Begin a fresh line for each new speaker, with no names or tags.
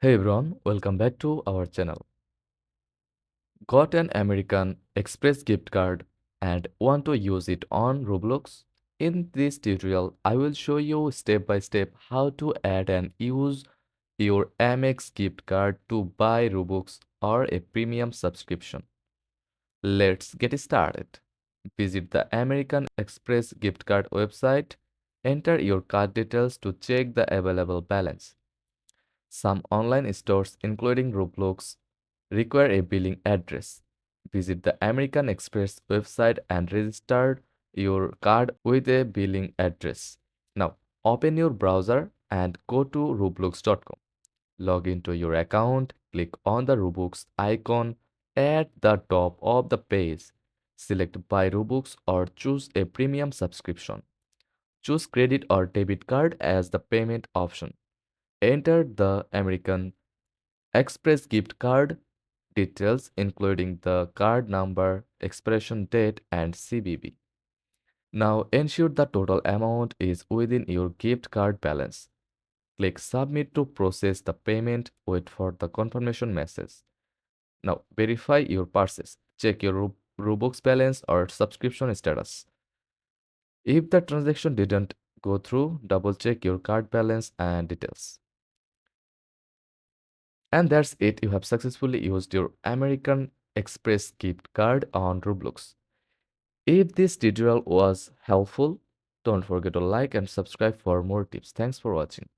Hey everyone, welcome back to our channel. Got an American Express gift card and want to use it on Roblox? In this tutorial, I will show you step by step how to add and use your Amex gift card to buy Robux or a premium subscription. Let's get started. Visit the American Express gift card website. Enter your card details to check the available balance. Some online stores, including Roblox, require a billing address. Visit the American Express website and register your card with a billing address. Now, open your browser and go to roblox.com. Log into your account, click on the Robux icon at the top of the page. Select Buy Robux or choose a premium subscription. Choose credit or debit card as the payment option. Enter the American Express gift card details, including the card number, expiration date, and CVV. Now ensure the total amount is within your gift card balance. Click Submit to process the payment. Wait for the confirmation message. Now verify your purchase. Check your Robux balance or subscription status. If the transaction didn't go through, double check your card balance and details. And that's it. You have successfully used your American Express gift card on Roblox. If this tutorial was helpful, don't forget to like and subscribe for more tips. Thanks for watching.